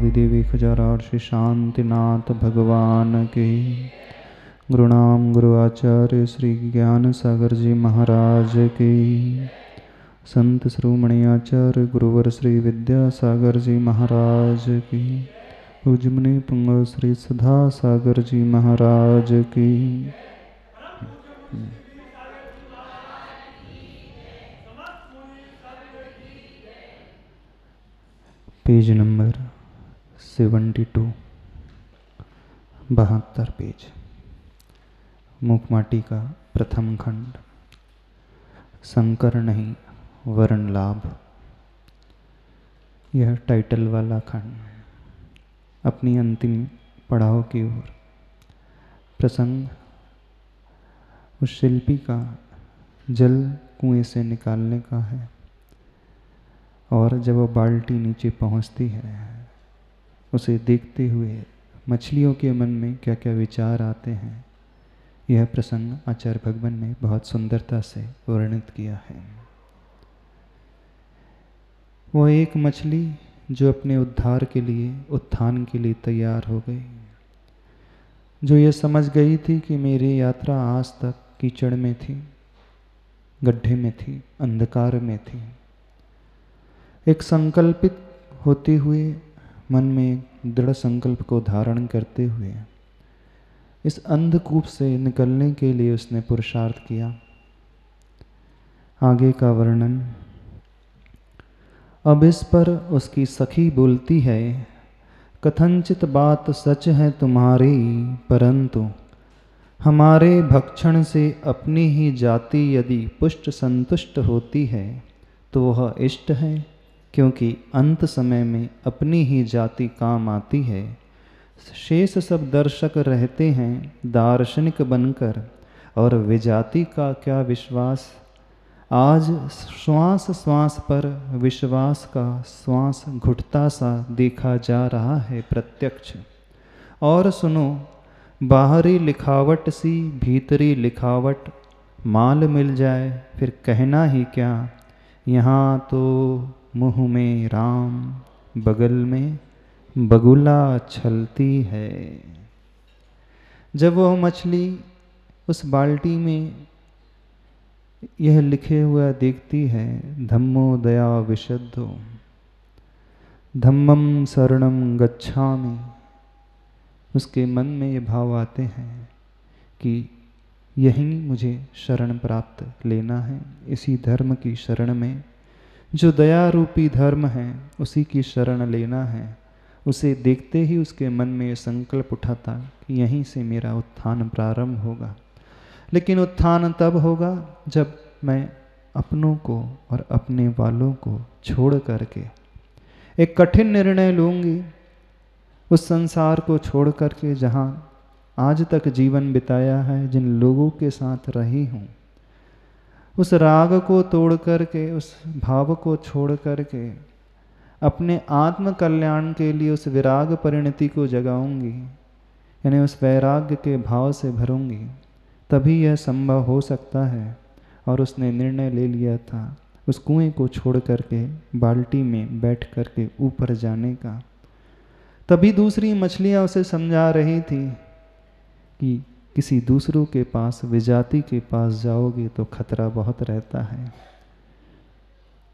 आदिदेवी खजारार्षि शांतिनाथ भगवान की। गुरुनाम गुरु आचार्य श्री ज्ञान सागर जी महाराज की। संत श्रोमणी आचार्य गुरुवर श्री विद्यासागर जी महाराज की। पूज्यमुनि पुंगव श्री सदा सागर जी महाराज की। Page number 72, 72 page. मुखमाटी का प्रथम खंड। शंकर नहीं वर्ण लाभ। यह टाइटल वाला खंड अपनी अंतिम पड़ाव की ओर। प्रसंग उस शिल्पी का जल कुएं से निकालने का है, और जब वह बाल्टी नीचे पहुंचती है, उसे देखते हुए मछलियों के मन में क्या क्या विचार आते हैं, यह प्रसंग आचार्य भगवान ने बहुत सुंदरता से वर्णित किया है। वह एक मछली जो अपने उद्धार के लिए, उत्थान के लिए तैयार हो गई, जो ये समझ गई थी कि मेरी यात्रा आज तक कीचड़ में थी, गड्ढे में थी, अंधकार में थी। एक संकल्पित होते हुए मन में दृढ़ संकल्प को धारण करते हुए इस अंधकूप से निकलने के लिए उसने पुरुषार्थ किया। आगे का वर्णन। अब इस पर उसकी सखी बोलती है, कथनचित बात सच है तुम्हारी, परंतु हमारे भक्षण से अपनी ही जाति यदि पुष्ट संतुष्ट होती है तो वह इष्ट है, क्योंकि अंत समय में अपनी ही जाति काम आती है। शेष सब दर्शक रहते हैं दार्शनिक बनकर, और विजाति का क्या विश्वास। आज श्वास श्वास पर विश्वास का श्वास घुटता सा देखा जा रहा है प्रत्यक्ष। और सुनो, बाहरी लिखावट सी भीतरी लिखावट माल मिल जाए फिर कहना ही क्या। यहाँ तो मुँह में राम, बगल में बगुला छलती है। जब वह मछली उस बाल्टी में यह लिखे हुआ देखती है, धम्मो दया विशुद्धो धम्मम शरणम गच्छामि, उसके मन में ये भाव आते हैं कि यही मुझे शरण प्राप्त लेना है, इसी धर्म की शरण में, जो दया रूपी धर्म है उसी की शरण लेना है। उसे देखते ही उसके मन में ये संकल्प उठा था कि यहीं से मेरा उत्थान प्रारंभ होगा। लेकिन उत्थान तब होगा जब मैं अपनों को और अपने वालों को छोड़ करके एक कठिन निर्णय लूँगी। उस संसार को छोड़ करके जहाँ आज तक जीवन बिताया है, जिन लोगों के साथ रही हूँ, उस राग को तोड़ करके, उस भाव को छोड़ करके अपने आत्म कल्याण के लिए उस विराग परिणति को जगाऊंगी, यानी उस वैराग्य के भाव से भरूंगी, तभी यह संभव हो सकता है। और उसने निर्णय ले लिया था उस कुएं को छोड़ करके बाल्टी में बैठ करके ऊपर जाने का। तभी दूसरी मछलियां उसे समझा रही थी कि किसी दूसरों के पास, विजाति के पास जाओगे तो खतरा बहुत रहता है।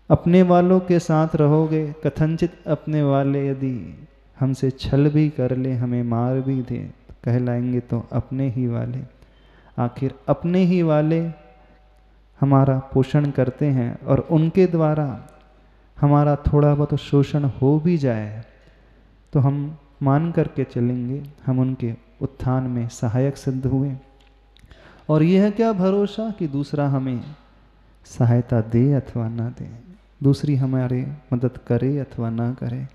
अपने वालों के साथ रहोगे, कथनचित अपने वाले यदि हमसे छल भी कर ले, हमें मार भी दे, तो कहलाएंगे तो अपने ही वाले। आखिर अपने ही वाले हमारा पोषण करते हैं, और उनके द्वारा हमारा थोड़ा बहुत शोषण हो भी जाए तो हम मान करके चलेंगे हम उनके उत्थान में सहायक सिद्ध हुए। और यह क्या भरोसा कि दूसरा हमें सहायता दे अथवा ना दे, दूसरी हमारे मदद करे अथवा ना करे,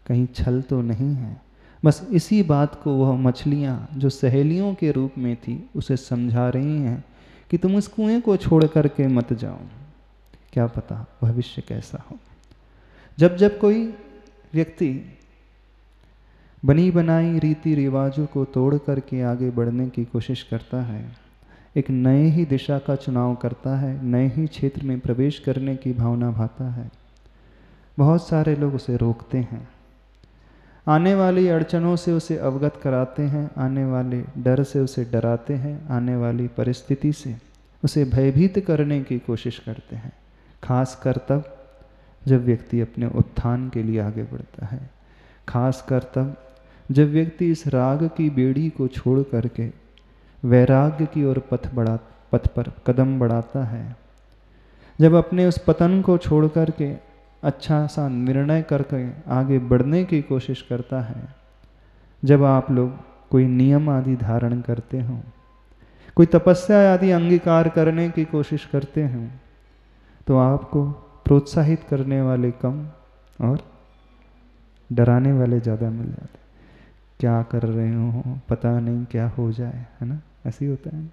कहीं छल तो नहीं है। बस इसी बात को वह मछलियाँ जो सहेलियों के रूप में थी उसे समझा रही हैं कि तुम इस कुएं को छोड़ करके मत जाओ, क्या पता भविष्य कैसा हो। जब जब कोई व्यक्ति बनी बनाई रीति रिवाजों को तोड़ करके आगे बढ़ने की कोशिश करता है, एक नए ही दिशा का चुनाव करता है, नए ही क्षेत्र में प्रवेश करने की भावना भाता है, बहुत सारे लोग उसे रोकते हैं। आने वाली अड़चनों से उसे अवगत कराते हैं, आने वाले डर से उसे डराते हैं, आने वाली परिस्थिति से उसे भयभीत करने की कोशिश करते हैं। खासकर तब जब व्यक्ति अपने उत्थान के लिए आगे बढ़ता है, खासकर तब जब व्यक्ति इस राग की बेड़ी को छोड़ करके वैराग्य की ओर पथ पर कदम बढ़ाता है, जब अपने उस पतन को छोड़ करके अच्छा सा निर्णय करके आगे बढ़ने की कोशिश करता है, जब आप लोग कोई नियम आदि धारण करते हो, कोई तपस्या आदि अंगीकार करने की कोशिश करते हो, तो आपको प्रोत्साहित करने वाले कम और डराने वाले ज़्यादा मिल जाते। क्या कर रहे हो, पता नहीं क्या हो जाए, है ना, ऐसे ही होता है।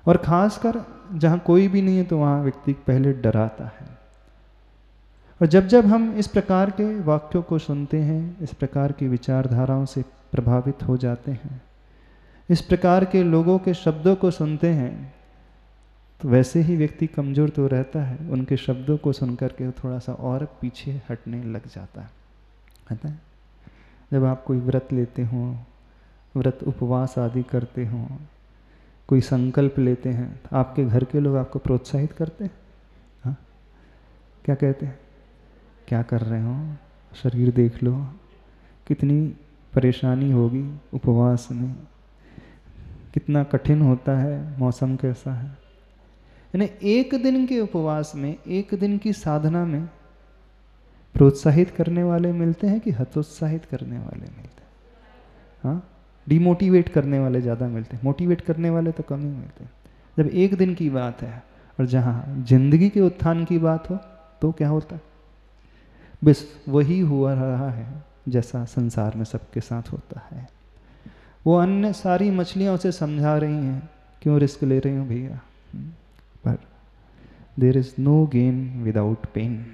और खासकर जहाँ कोई भी नहीं है तो वहाँ व्यक्ति पहले डराता है। और जब जब हम इस प्रकार के वाक्यों को सुनते हैं, इस प्रकार की विचारधाराओं से प्रभावित हो जाते हैं, इस प्रकार के लोगों के शब्दों को सुनते हैं, तो वैसे ही व्यक्ति कमज़ोर तो रहता है, उनके शब्दों को सुनकर के थोड़ा सा और पीछे हटने लग जाता है। जब आप कोई व्रत लेते हो, व्रत उपवास आदि करते हो, कोई संकल्प लेते हैं, तो आपके घर के लोग आपको प्रोत्साहित करते हैं। हाँ, क्या कहते हैं, क्या कर रहे हो, शरीर देख लो, कितनी परेशानी होगी उपवास में, कितना कठिन होता है, मौसम कैसा है। यानी एक दिन के उपवास में, एक दिन की साधना में प्रोत्साहित करने वाले मिलते हैं कि हतोत्साहित करने वाले मिलते हैं? हाँ, डिमोटिवेट करने वाले ज़्यादा मिलते हैं, मोटिवेट करने वाले तो कम ही मिलते हैं। जब एक दिन की बात है और जहाँ जिंदगी के उत्थान की बात हो तो क्या होता है, बस वही हुआ रहा है जैसा संसार में सबके साथ होता है। वो अन्य सारी मछलियाँ उसे समझा रही हैं, क्यों रिस्क ले रही हो भैया, पर there is no gain without pain.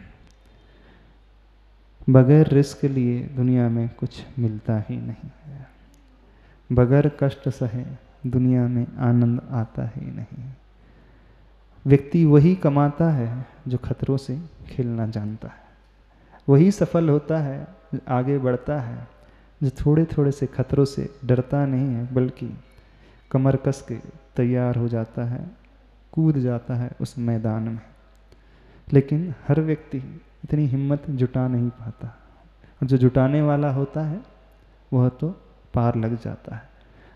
बगैर रिस्क लिए दुनिया में कुछ मिलता ही नहीं है, बगैर कष्ट सहे दुनिया में आनंद आता ही नहीं। व्यक्ति वही कमाता है जो खतरों से खेलना जानता है, वही सफल होता है, आगे बढ़ता है, जो थोड़े थोड़े से खतरों से डरता नहीं है, बल्कि कमर कस के तैयार हो जाता है, कूद जाता है उस मैदान में। लेकिन हर व्यक्ति इतनी हिम्मत जुटा नहीं पाता, और जो जुटाने वाला होता है वह तो पार लग जाता है।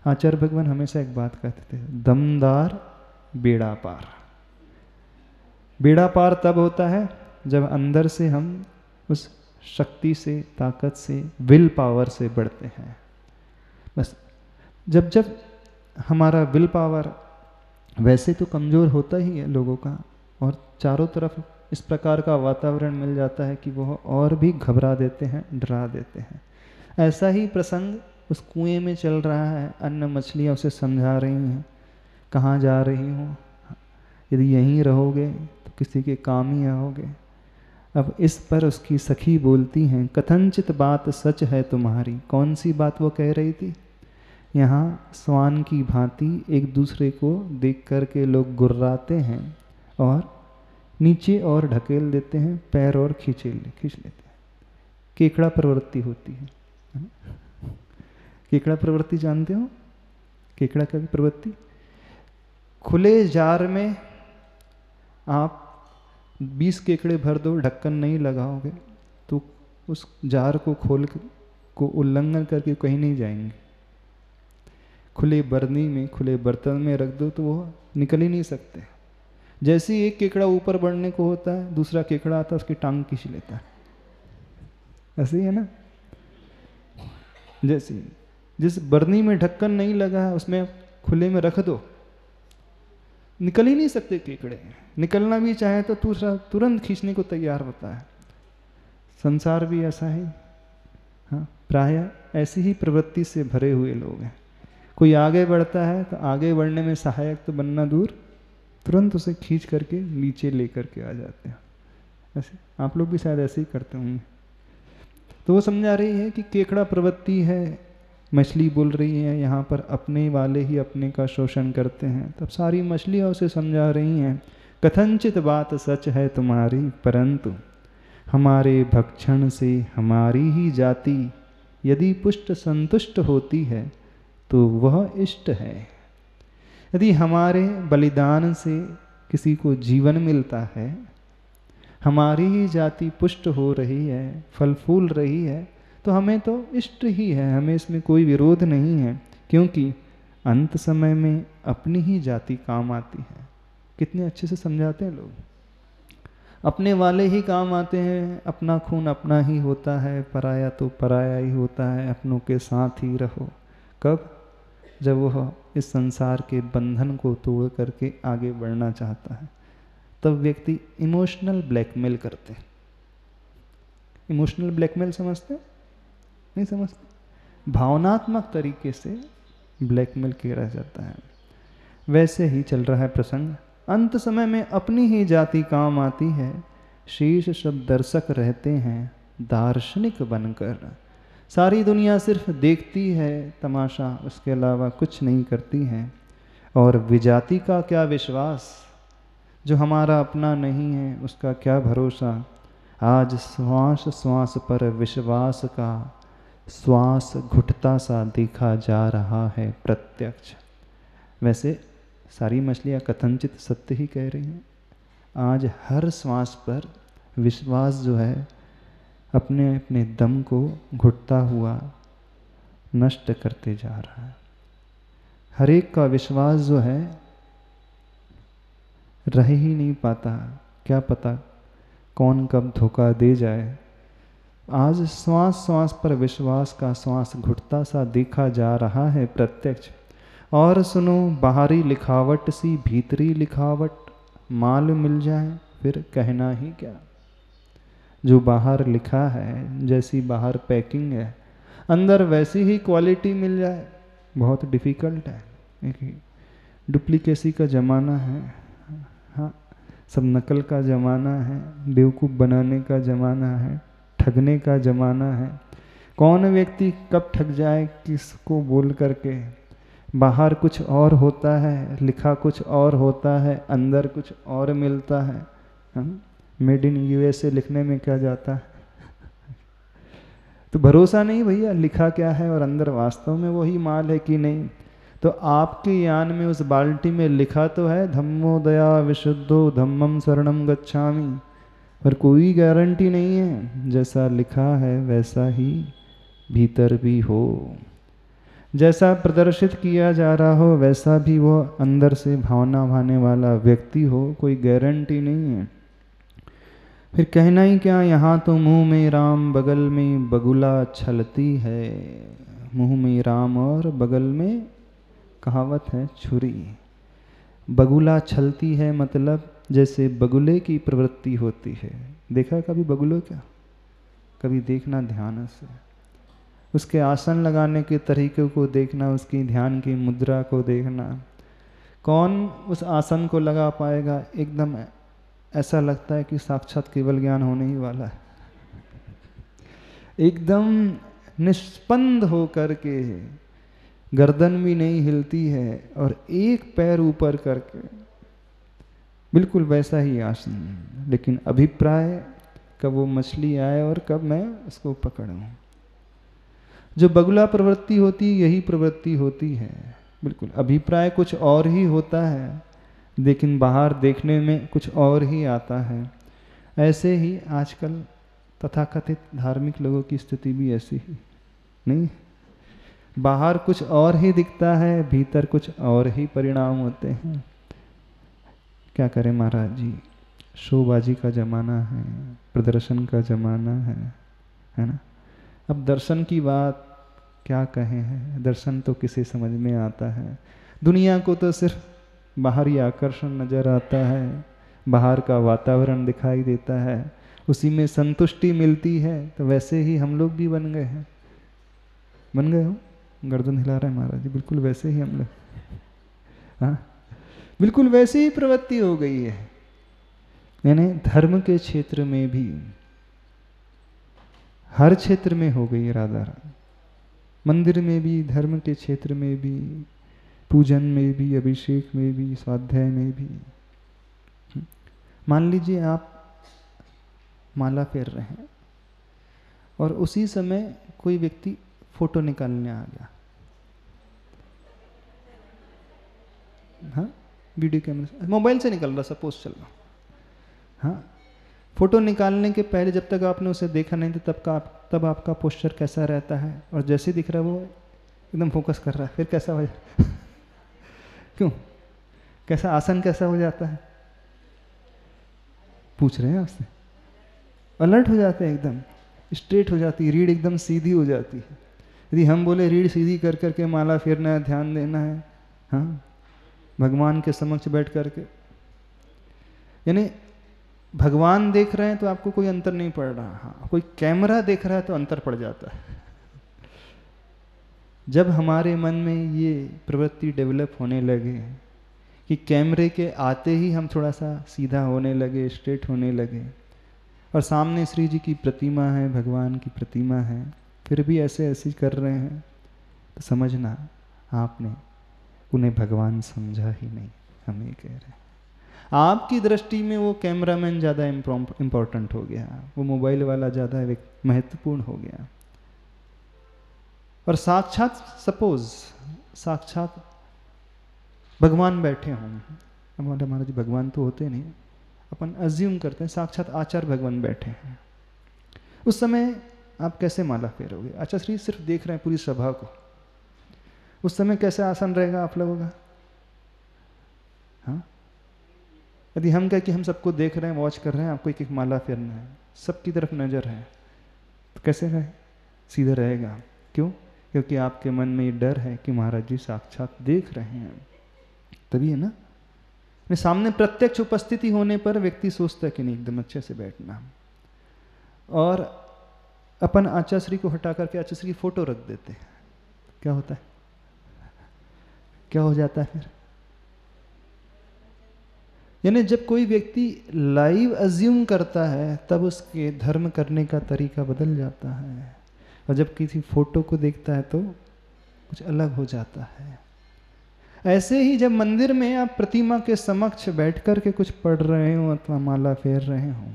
आचार्य भगवान हमेशा एक बात कहते थे, दमदार बेड़ा पार। बेड़ा पार तब होता है जब अंदर से हम उस शक्ति से, ताकत से, विल पावर से बढ़ते हैं। बस जब जब हमारा विल पावर वैसे तो कमज़ोर होता ही है लोगों का, और चारों तरफ इस प्रकार का वातावरण मिल जाता है कि वह और भी घबरा देते हैं, डरा देते हैं। ऐसा ही प्रसंग उस कुएं में चल रहा है, अन्य मछलियाँ उसे समझा रही हैं, कहाँ जा रही हो, यदि यहीं रहोगे तो किसी के काम ही आओगे। अब इस पर उसकी सखी बोलती हैं, कथनचित बात सच है तुम्हारी। कौन सी बात वो कह रही थी? यहाँ स्वान की भांति एक दूसरे को देख कर के लोग गुर्राते हैं और नीचे और ढकेल देते हैं, पैर और खींच लेते हैं। केकड़ा प्रवृत्ति होती है। केकड़ा प्रवृत्ति जानते हो? केकड़ा का भी प्रवृत्ति, खुले जार में आप 20 केकड़े भर दो, ढक्कन नहीं लगाओगे तो उस जार को खोल को उल्लंघन करके कहीं नहीं जाएंगे। खुले बरनी में, खुले बर्तन में रख दो तो वो निकल ही नहीं सकते। जैसे ही एक केकड़ा ऊपर बढ़ने को होता है, दूसरा केकड़ा आता है, उसकी टांग खींच लेता है। ऐसे ही है ना। जैसे जिस बरनी में ढक्कन नहीं लगा है उसमें खुले में रख दो, निकल ही नहीं सकते केकड़े। निकलना भी चाहे तो दूसरा तुरंत खींचने को तैयार होता है। संसार भी ऐसा है। हाँ, प्रायः ऐसी ही प्रवृत्ति से भरे हुए लोग हैं। कोई आगे बढ़ता है तो आगे बढ़ने में सहायक तो बनना दूर, तुरंत उसे खींच करके नीचे लेकर के आ जाते हैं। ऐसे आप लोग भी शायद ऐसे ही करते होंगे। तो वो समझा रही है कि केकड़ा प्रवृत्ति है। मछली बोल रही है यहाँ पर अपने वाले ही अपने का शोषण करते हैं। तब सारी मछलियाँ उसे समझा रही हैं, कथनचित बात सच है तुम्हारी, परंतु हमारे भक्षण से हमारी ही जाति यदि पुष्ट संतुष्ट होती है तो वह इष्ट है। यदि हमारे बलिदान से किसी को जीवन मिलता है, हमारी ही जाति पुष्ट हो रही है, फल फूल रही है, तो हमें तो इष्ट ही है, हमें इसमें कोई विरोध नहीं है, क्योंकि अंत समय में अपनी ही जाति काम आती है। कितने अच्छे से समझाते हैं लोग, अपने वाले ही काम आते हैं, अपना खून अपना ही होता है, पराया तो पराया ही होता है, अपनों के साथ ही रहो। कब? जब वह इस संसार के बंधन को तोड़ करके आगे बढ़ना चाहता है, तब व्यक्ति इमोशनल ब्लैकमेल करते हैं। इमोशनल ब्लैकमेल समझते? नहीं समझते? भावनात्मक तरीके से ब्लैकमेल किया जाता है। वैसे ही चल रहा है प्रसंग। अंत समय में अपनी ही जाति काम आती है, शीर्ष सब दर्शक रहते हैं दार्शनिक बनकर। सारी दुनिया सिर्फ देखती है तमाशा, उसके अलावा कुछ नहीं करती है। और विजाति का क्या विश्वास, जो हमारा अपना नहीं है उसका क्या भरोसा। आज श्वास श्वास पर विश्वास का श्वास घुटता सा देखा जा रहा है प्रत्यक्ष। वैसे सारी मछलियाँ कथनचित सत्य ही कह रही हैं। आज हर श्वास पर विश्वास जो है अपने अपने दम को घुटता हुआ नष्ट करते जा रहा है। हर एक का विश्वास जो है रह ही नहीं पाता, क्या पता कौन कब धोखा दे जाए। आज श्वास श्वास पर विश्वास का श्वास घुटता सा देखा जा रहा है प्रत्यक्ष। और सुनो, बाहरी लिखावट सी भीतरी लिखावट माल मिल जाए फिर कहना ही क्या। जो बाहर लिखा है, जैसी बाहर पैकिंग है, अंदर वैसी ही क्वालिटी मिल जाए बहुत डिफ़िकल्ट है। एक डुप्लीकेसी का ज़माना है, हाँ, सब नकल का ज़माना है, बेवकूफ़ बनाने का ज़माना है, ठगने का ज़माना है। कौन व्यक्ति कब ठग जाए किसको बोल करके। बाहर कुछ और होता है, लिखा कुछ और होता है, अंदर कुछ और मिलता है। मेड इन यूएसए लिखने में क्या जाता है। तो भरोसा नहीं भैया लिखा क्या है और अंदर वास्तव में वही माल है कि नहीं। तो आपके यान में उस बाल्टी में लिखा तो है धम्मो दया विशुद्धो धम्मम शरणम गच्छामि, पर कोई गारंटी नहीं है जैसा लिखा है वैसा ही भीतर भी हो, जैसा प्रदर्शित किया जा रहा हो वैसा भी वो अंदर से भावना भाने वाला व्यक्ति हो, कोई गारंटी नहीं है। फिर कहना ही क्या, यहाँ तो मुंह में राम बगल में बगुला छलती है। मुंह में राम और बगल में कहावत है छुरी। बगुला छलती है मतलब जैसे बगुले की प्रवृत्ति होती है। देखा कभी बगुलो क्या? कभी देखना ध्यान से, उसके आसन लगाने के तरीके को देखना, उसकी ध्यान की मुद्रा को देखना। कौन उस आसन को लगा पाएगा? एकदम ऐसा लगता है कि साक्षात केवल ज्ञान होने ही वाला है। एकदम निष्पन्द हो करके, गर्दन भी नहीं हिलती है और एक पैर ऊपर करके, बिल्कुल वैसा ही आसन। लेकिन अभिप्राय कब वो मछली आए और कब मैं उसको पकड़ूं। जो बगुला प्रवृत्ति होती है यही प्रवृत्ति होती है। बिल्कुल अभिप्राय कुछ और ही होता है, लेकिन बाहर देखने में कुछ और ही आता है। ऐसे ही आजकल तथाकथित धार्मिक लोगों की स्थिति भी ऐसी ही नहीं, बाहर कुछ और ही दिखता है, भीतर कुछ और ही परिणाम होते हैं। क्या करें महाराज जी, शोबाजी का जमाना है, प्रदर्शन का जमाना है ना। अब दर्शन की बात क्या कहें है, दर्शन तो किसे समझ में आता है। दुनिया को तो सिर्फ बाहरी आकर्षण नजर आता है, बाहर का वातावरण दिखाई देता है, उसी में संतुष्टि मिलती है। तो वैसे ही हम लोग भी बन गए हैं। बन गए हो? गर्दन हिला रहे हैं महाराज जी। बिल्कुल वैसे ही हम लोग, हाँ बिल्कुल वैसे ही प्रवृत्ति हो गई है। यानी धर्म के क्षेत्र में भी, हर क्षेत्र में हो गई है राधा रानी। मंदिर में भी, धर्म के क्षेत्र में भी, पूजन में भी, अभिषेक में भी, स्वाध्याय में भी। मान लीजिए आप माला फेर रहे हैं और उसी समय कोई व्यक्ति फोटो निकालने आ गया। हाँ, वीडियो कैमरा से, मोबाइल से निकल रहा, सपोज चल रहा। हाँ, फोटो निकालने के पहले जब तक आपने उसे देखा नहीं था तब आपका पोस्चर कैसा रहता है, और जैसे दिख रहा है वो एकदम फोकस कर रहा है, फिर कैसा हो जाता है? क्यों, कैसा आसन कैसा हो जाता है? पूछ रहे हैं आपसे। अलर्ट हो जाते हैं, एकदम स्ट्रेट हो जाती है, रीढ़ एकदम सीधी हो जाती है। यदि हम बोले रीढ़ सीधी कर करके माला फेरना है, ध्यान देना है, हाँ, भगवान के समक्ष बैठ करके, यानी भगवान देख रहे हैं तो आपको कोई अंतर नहीं पड़ रहा। हाँ, कोई कैमरा देख रहा है तो अंतर पड़ जाता है। जब हमारे मन में ये प्रवृत्ति डेवलप होने लगे कि कैमरे के आते ही हम थोड़ा सा सीधा होने लगे, स्ट्रेट होने लगे, और सामने श्री जी की प्रतिमा है, भगवान की प्रतिमा है, फिर भी ऐसे ऐसे कर रहे हैं, तो समझना आपने उन्हें भगवान समझा ही नहीं। हम ये कह रहे हैं, आपकी दृष्टि में वो कैमरामैन ज़्यादा इम्पोर्टेंट हो गया, वो मोबाइल वाला ज़्यादा महत्वपूर्ण हो गया। और साक्षात, सपोज साक्षात भगवान बैठे हों, हमारे जी भगवान तो होते नहीं, अपन अज्यूम करते हैं साक्षात आचार्य भगवान बैठे हैं, उस समय आप कैसे माला फेरोगे? आचार्य श्री सिर्फ देख रहे हैं पूरी सभा को, उस समय कैसे आसन रहेगा आप लोगों का? हाँ, यदि हम कहें कि हम सबको देख रहे हैं, वॉच कर रहे हैं, आपको एक एक माला फेरना है, सबकी तरफ नजर है, तो कैसे रहे? सीधा रहेगा। क्यों? क्योंकि आपके मन में ये डर है कि महाराज जी साक्षात देख रहे हैं, तभी है ना। सामने प्रत्यक्ष उपस्थिति होने पर व्यक्ति सोचता है कि नहीं एकदम अच्छे से बैठना, और अपन आचार्य श्री को हटा करके आचार्य श्री की फोटो रख देते हैं, क्या होता है? क्या हो जाता है फिर? यानी जब कोई व्यक्ति लाइव अज्यूम करता है तब उसके धर्म करने का तरीका बदल जाता है, और जब किसी फोटो को देखता है तो कुछ अलग हो जाता है। ऐसे ही जब मंदिर में आप प्रतिमा के समक्ष बैठ कर के कुछ पढ़ रहे हो अथवा माला फेर रहे हो,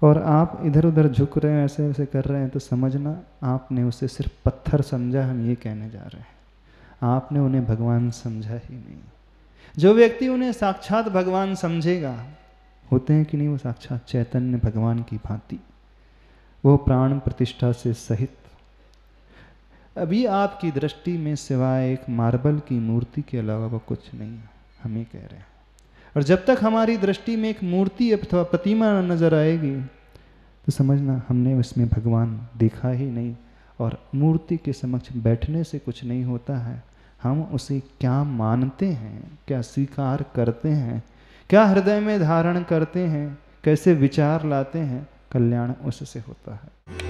और आप इधर उधर झुक रहे हैं, ऐसे ऐसे कर रहे हैं, तो समझना आपने उसे सिर्फ पत्थर समझा। हम ये कहने जा रहे हैं, आपने उन्हें भगवान समझा ही नहीं। जो व्यक्ति उन्हें साक्षात भगवान समझेगा, होते हैं कि नहीं वो साक्षात चैतन्य भगवान की भांति, वो प्राण प्रतिष्ठा से सहित, अभी आपकी दृष्टि में सिवाय एक मार्बल की मूर्ति के अलावा वो कुछ नहीं है। हम ये कह रहे हैं। और जब तक हमारी दृष्टि में एक मूर्ति अथवा प्रतिमा नजर आएगी तो समझना हमने उसमें भगवान देखा ही नहीं। और मूर्ति के समक्ष बैठने से कुछ नहीं होता है, हम उसे क्या मानते हैं, क्या स्वीकार करते हैं, क्या हृदय में धारण करते हैं, कैसे विचार लाते हैं, कल्याण उससे होता है।